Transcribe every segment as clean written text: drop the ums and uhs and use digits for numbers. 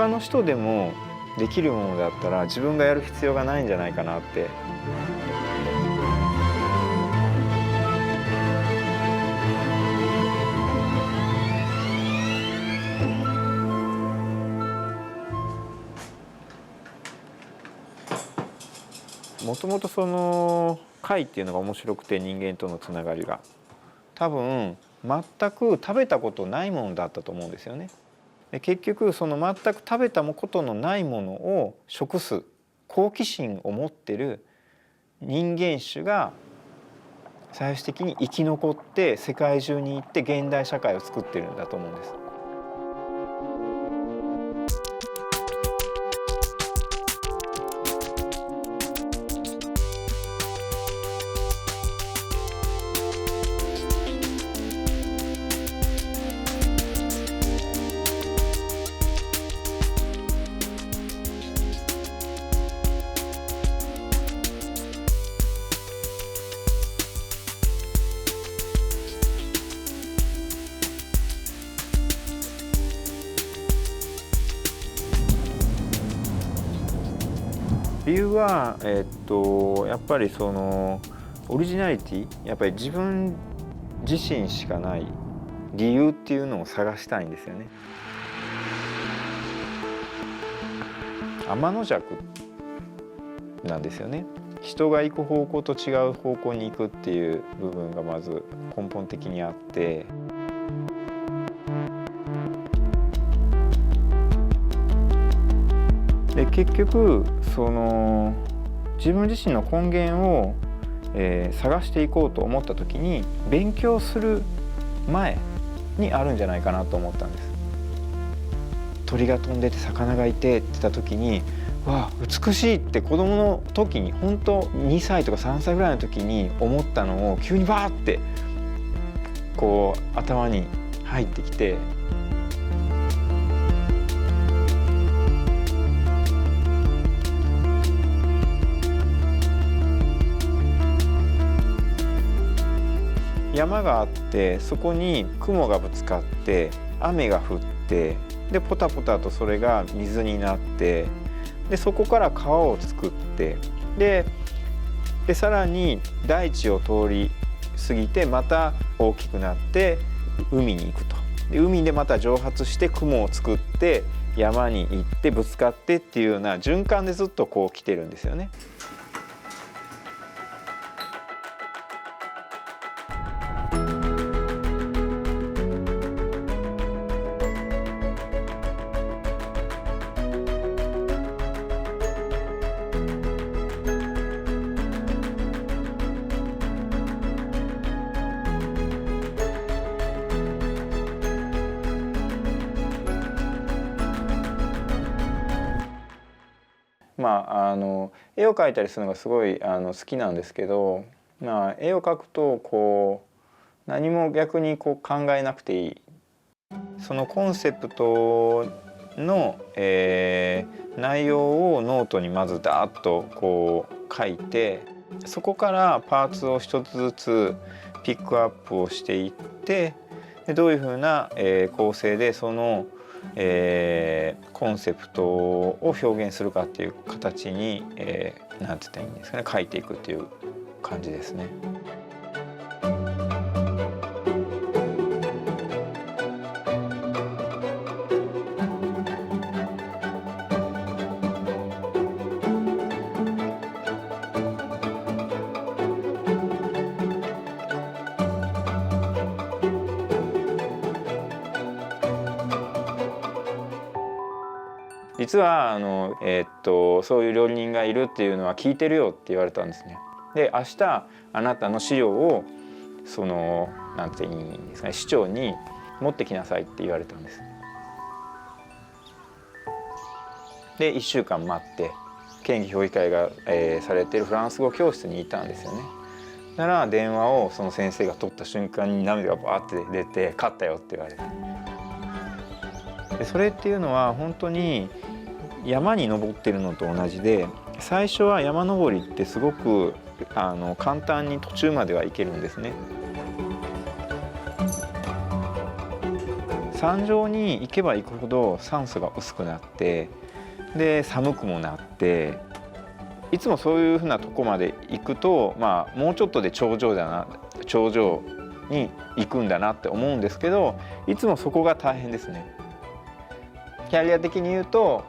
他の人でもできるものだったら自分がやる必要がないんじゃないかなって。もともとその貝っていうのが面白くて、人間とのつながりが多分全く食べたことないものだったと思うんですよね。で結局その全く食べたことのないものを食す好奇心を持ってる人間種が最終的に生き残って世界中に行って現代社会を作ってるんだと思うんです。理由は、やっぱりそのオリジナリティ、やっぱり自分自身しかない理由っていうのを探したいんですよね。天の弱なんですよね。人が行く方向と違う方向に行くっていう部分がまず根本的にあって。で結局その自分自身の根源を、探していこうと思った時に勉強する前にあるんじゃないかなと思ったんです。鳥が飛んでて魚がいてって言った時に、わあ美しいって子供の時に本当2歳とか3歳ぐらいの時に思ったのを急にバーってこう頭に入ってきて。山があってそこに雲がぶつかって雨が降ってでポタポタとそれが水になってでそこから川を作ってでさらに大地を通り過ぎてまた大きくなって海に行くと。で海でまた蒸発して雲を作って山に行ってぶつかってっていうような循環でずっとこう来てるんですよね。絵を描いたりするのがすごい好きなんですけど、絵を描くとこう何も逆にこう考えなくていい。そのコンセプトの、内容をノートにまずダーッとこう書いて、そこからパーツを一つずつピックアップをしていってでどういうふうな、構成でそのコンセプトを表現するかっていう形に、なんて言ったらいいんですかね、書いていくっていう感じですね。実はそういう料理人がいるっていうのは聞いてるよって言われたんですね。で明日あなたの資料をそのなんていうんですかね、市長に持ってきなさいって言われたんです。で1週間待って県議評議会が、されているフランス語教室にいたんですよね。だから電話をその先生が取った瞬間に涙がバーって出て「勝ったよ」って言われて。でそれっていうのは本当に山に登ってるのと同じで、最初は山登りってすごく簡単に途中までは行けるんですね。山上に行けば行くほど酸素が薄くなってで寒くもなっていつもそういうふうなとこまで行くと、まあ、もうちょっとで頂上に行くんだなって思うんですけどいつもそこが大変ですね。キャリア的に言うと、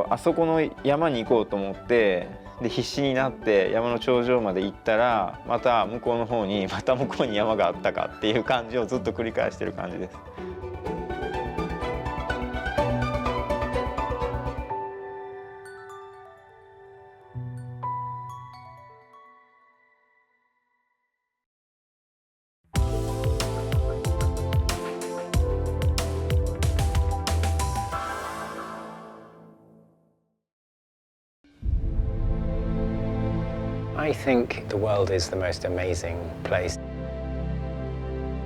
あそこの山に行こうと思ってで必死になって山の頂上まで行ったらまた向こうの方にまた向こうに山があったかっていう感じをずっと繰り返してる感じです。I think the world is the most amazing place.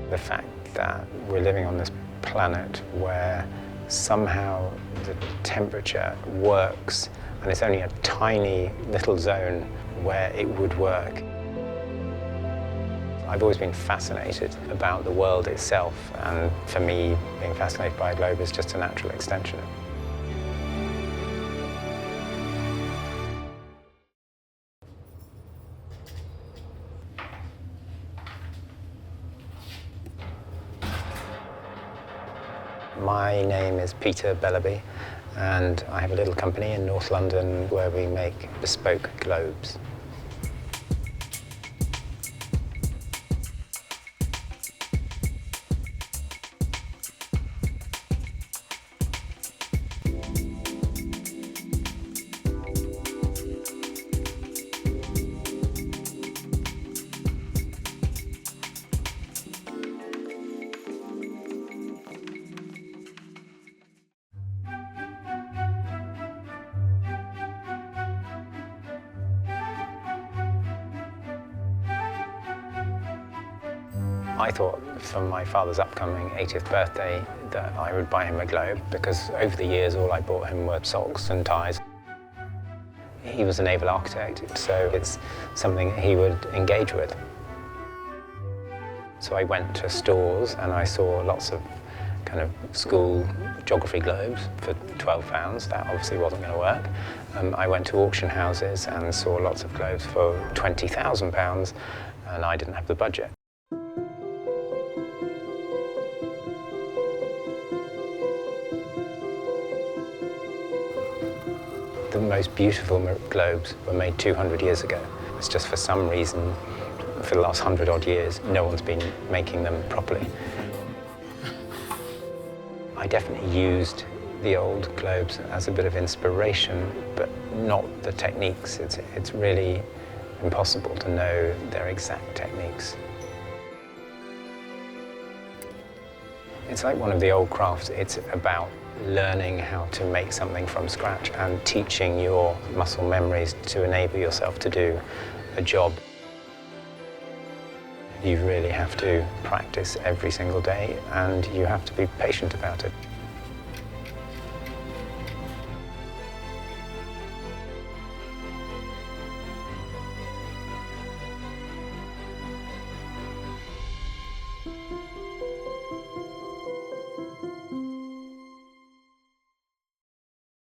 The fact that we're living on this planet where somehow the temperature works and it's only a tiny little zone where it would work. I've always been fascinated about the world itself, and for me, being fascinated by a globe is just a natural extension. My name is Peter Bellaby, and I have a little company in North London where we make bespoke globes. I thought for my father's upcoming 80th birthday that I would buy him a globe because over the years all I bought him were socks and ties. He was a naval architect, so it's something he would engage with. So I went to stores and I saw lots of kind of school geography globes for £12. That obviously wasn't going to work. I went to auction houses and saw lots of globes for £20,000 and I didn't have the budget. The most beautiful globes were made 200 years ago. It's just for some reason, for the last 100-odd years, no one's been making them properly. I definitely used the old globes as a bit of inspiration, but not the techniques. It's really impossible to know their exact techniques. It's like one of the old crafts. It's about learning how to make something from scratch and teaching your muscle memories to enable yourself to do a job. You really have to practice every single day and you have to be patient about it.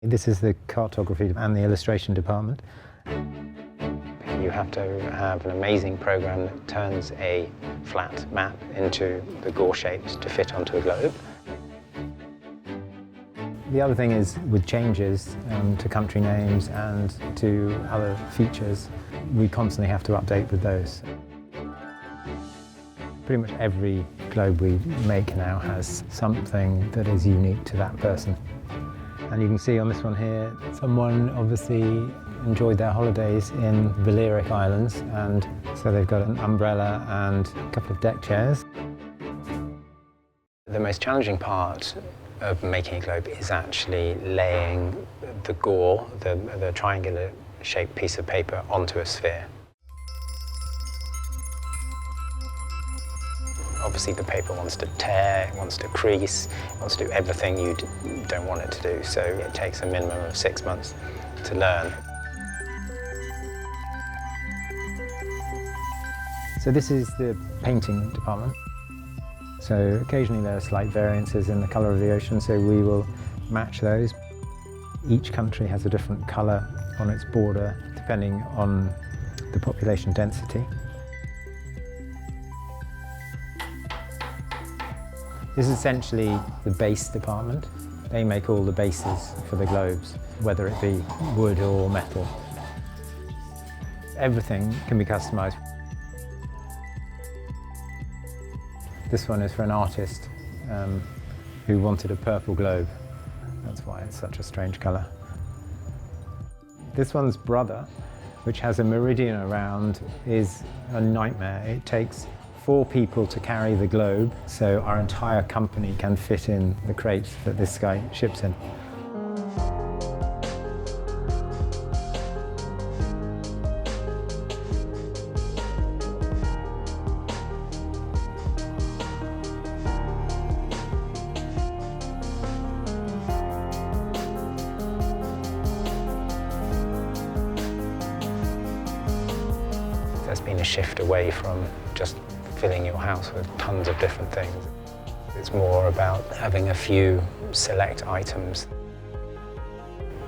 This is the cartography and the illustration department. You have to have an amazing program that turns a flat map into the gore shapes to fit onto a globe. The other thing is with changes to country names and to other features, we constantly have to update with those. Pretty much every globe we make now has something that is unique to that person. And you can see on this one here, someone obviously enjoyed their holidays in Balearic Islands, and so they've got an umbrella and a couple of deck chairs. The most challenging part of making a globe is actually laying the gore, the triangular shaped piece of paper, onto a sphere. Obviously the paper wants to tear, it wants to crease, it wants to do everything you don't want it to do, so it takes a minimum of 6 months to learn. So this is the painting department. So occasionally there are slight variances in the colour of the ocean, so we will match those. Each country has a different colour on its border depending on the population density. This is essentially the base department. They make all the bases for the globes, whether it be wood or metal. Everything can be customised. This one is for an artist who wanted a purple globe. That's why it's such a strange colour. This one's brother, which has a meridian around, is a nightmare. It takes 4 people to carry the globe, so our entire company can fit in the crates that this guy ships in. There's been a shift away from just filling your house with tons of different things. It's more about having a few select items.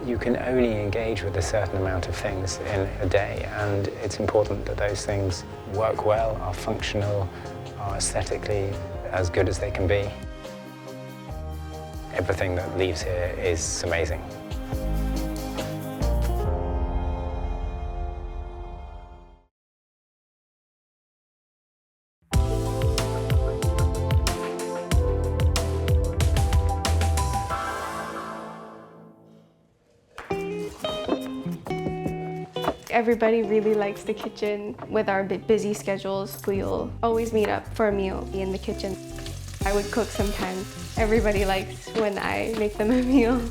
You can only engage with a certain amount of things in a day, and it's important that those things work well, are functional, are aesthetically as good as they can be. Everything that leaves here is amazing. Everybody really likes the kitchen. With our busy schedules, we'll always meet up for a meal in the kitchen. I would cook sometimes. Everybody likes when I make them a meal.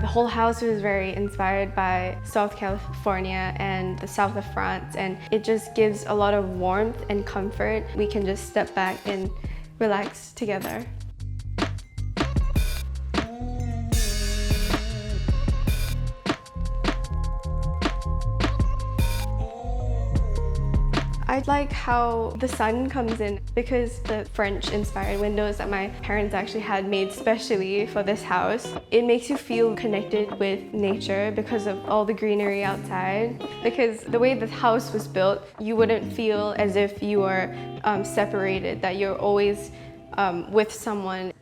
The whole house was very inspired by South California and the south of France, and it just gives a lot of warmth and comfort. We can just step back and relax together. I like how the sun comes in because the French-inspired windows that my parents actually had made specially for this house. It makes you feel connected with nature because of all the greenery outside. Because the way the house was built, you wouldn't feel as if you are separated, that you're always with someone.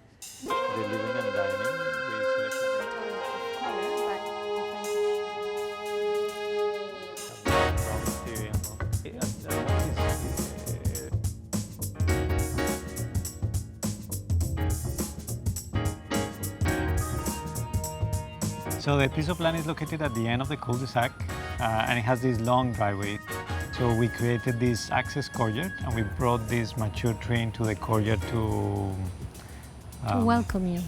The living and dining, we So the piece of land is located at the end of the cul-de-sac and it has this long driveway. So we created this access courtyard and we brought this mature tree into the courtyard to welcome you.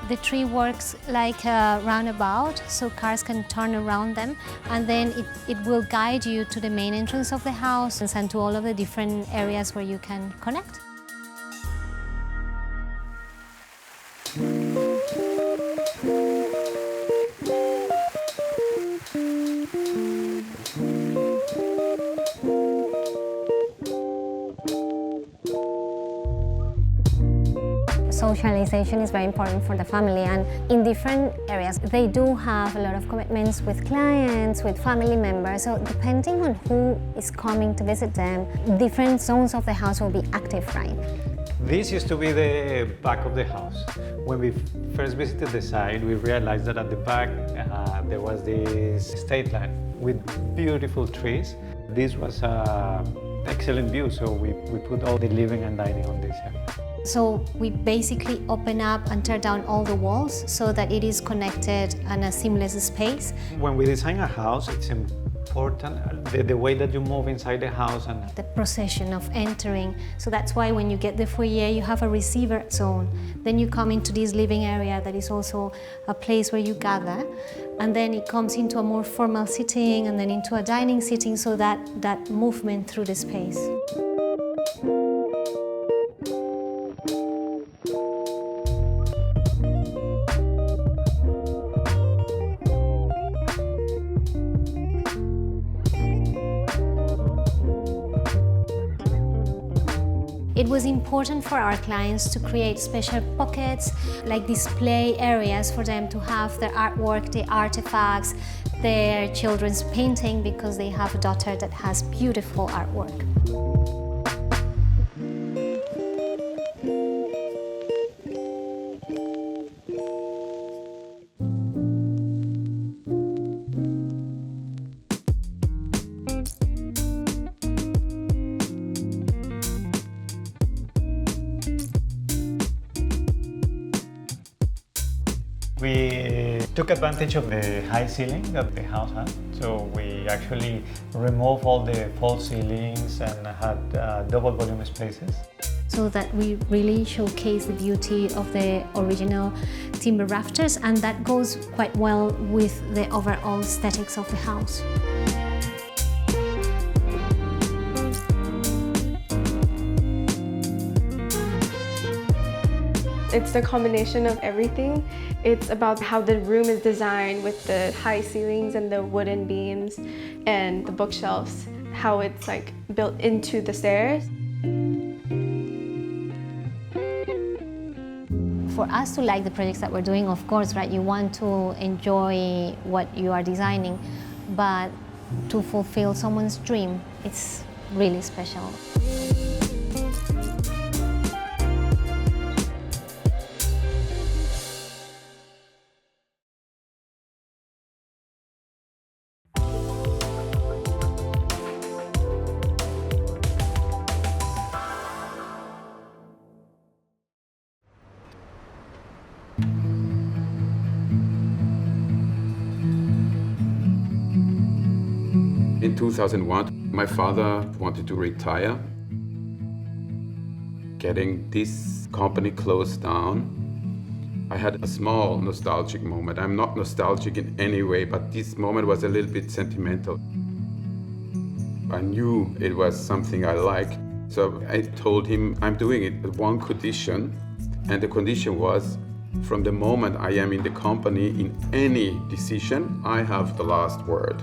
The tree works like a roundabout, so cars can turn around them, and then it will guide you to the main entrance of the house and to all of the different areas where you can connect. Socialization is very important for the family, and in different areas they do have a lot of commitments with clients, with family members, so depending on who is coming to visit them, different zones of the house will be active, right? This used to be the back of the house. When we first visited the site, we realized that at the back there was this estate land with beautiful trees. This was an excellent view, so we put all the living and dining on this area. So we basically open up and tear down all the walls so that it is connected in a seamless space. When we design a house, it's important the way that you move inside the house and the procession of entering. So that's why when you get the foyer, you have a receiver zone. Then you come into this living area that is also a place where you gather. And then it comes into a more formal sitting and then into a dining sitting, so that movement through the space. It was important for our clients to create special pockets, like display areas for them to have their artwork, their artifacts, their children's painting, because they have a daughter that has beautiful artwork. We took advantage of the high ceiling that the house had, so we actually removed all the false ceilings and had double volume spaces. So that we really showcase the beauty of the original timber rafters, and that goes quite well with the overall aesthetics of the house. It's the combination of everything. It's about how the room is designed with the high ceilings and the wooden beams and the bookshelves, how it's like built into the stairs. For us to like the projects that we're doing, of course, right, you want to enjoy what you are designing, but to fulfill someone's dream, it's really special. In 2001, my father wanted to retire. Getting this company closed down, I had a small nostalgic moment. I'm not nostalgic in any way, but this moment was a little bit sentimental. I knew it was something I liked, so I told him I'm doing it with one condition, and the condition was, from the moment I am in the company, in any decision, I have the last word.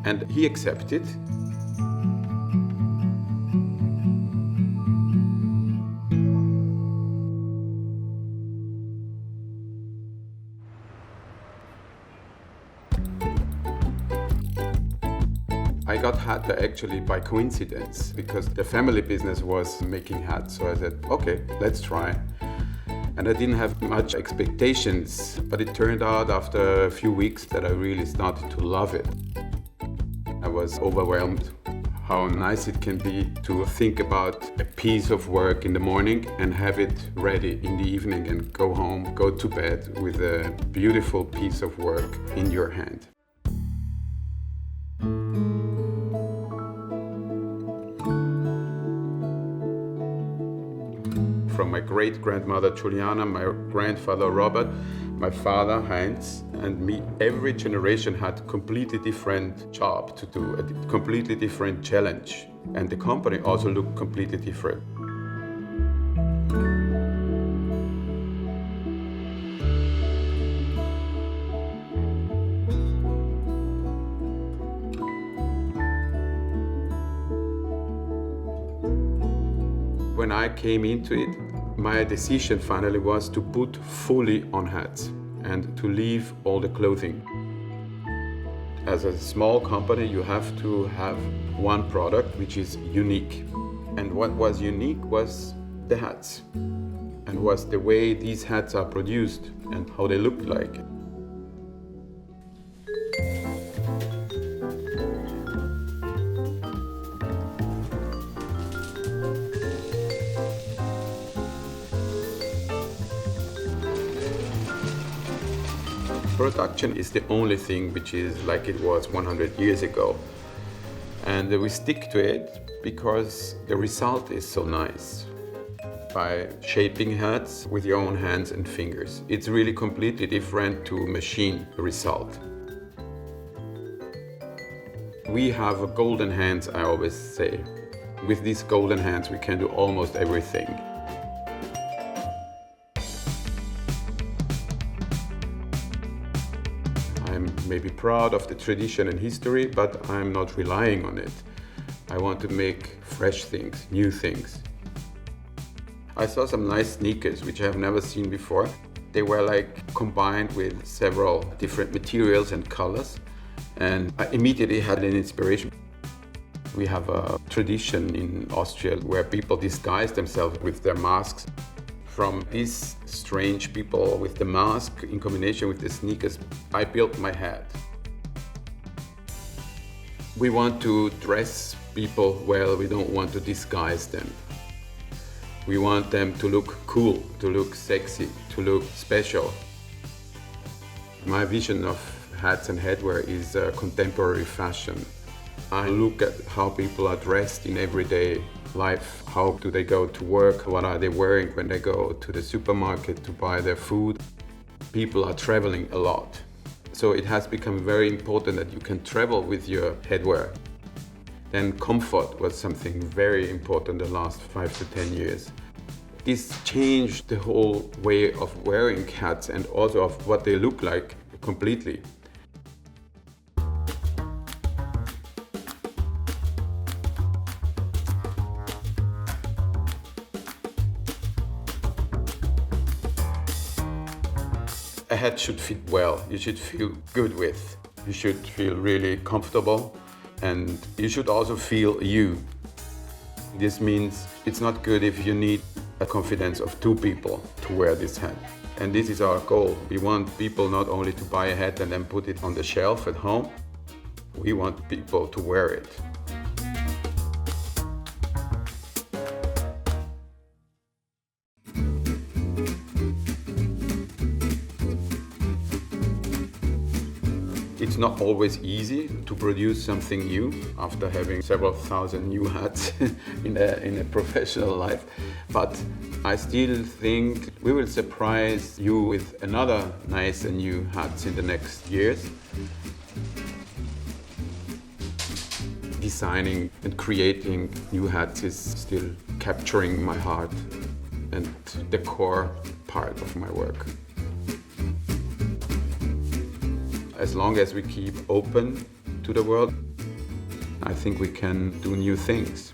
And he accepted. I got HATMAKER actually by coincidence, because the family business was making hats. So I said, okay, let's try. And I didn't have much expectations, but it turned out after a few weeks that I really started to love it. I was overwhelmed how nice it can be to think about a piece of work in the morning and have it ready in the evening and go home, go to bed with a beautiful piece of work in your hand. From my great-grandmother Juliana, my grandfather Robert, my father Heinz, and me, every generation had a completely different job to do, a completely different challenge. And the company also looked completely different. When I came into it, my decision finally was to put fully on hats and to leave all the clothing. As a small company, you have to have one product which is unique. And what was unique was the hats, and was the way these hats are produced and how they look like. Production is the only thing which is like it was 100 years ago. And we stick to it because the result is so nice. By shaping hats with your own hands and fingers, it's really completely different to machine the result. We have golden hands, I always say. With these golden hands, we can do almost everything. I'm maybe proud of the tradition and history, but I'm not relying on it. I want to make fresh things, new things. I saw some nice sneakers which I have never seen before. They were like combined with several different materials and colors, and I immediately had an inspiration. We have a tradition in Austria where people disguise themselves with their masks. From these strange people with the mask in combination with the sneakers, I built my hat. We want to dress people well, we don't want to disguise them. We want them to look cool, to look sexy, to look special. My vision of hats and headwear is contemporary fashion. I look at how people are dressed in everyday life. How do they go to work? What are they wearing when they go to the supermarket to buy their food? People are traveling a lot. So it has become very important that you can travel with your headwear. Then comfort was something very important the last 5 to 10 years. This changed the whole way of wearing hats and also of what they look like completely. A hat should fit well, you should feel good with, you should feel really comfortable, and you should also feel you. This means it's not good if you need a confidence of 2 people to wear this hat. And this is our goal. We want people not only to buy a hat and then put it on the shelf at home, we want people to wear it. It's not always easy to produce something new after having several thousand new hats in a professional life, but I still think we will surprise you with another nice and new hats in the next years. Designing and creating new hats is still capturing my heart and the core part of my work. As long as we keep open to the world, I think we can do new things.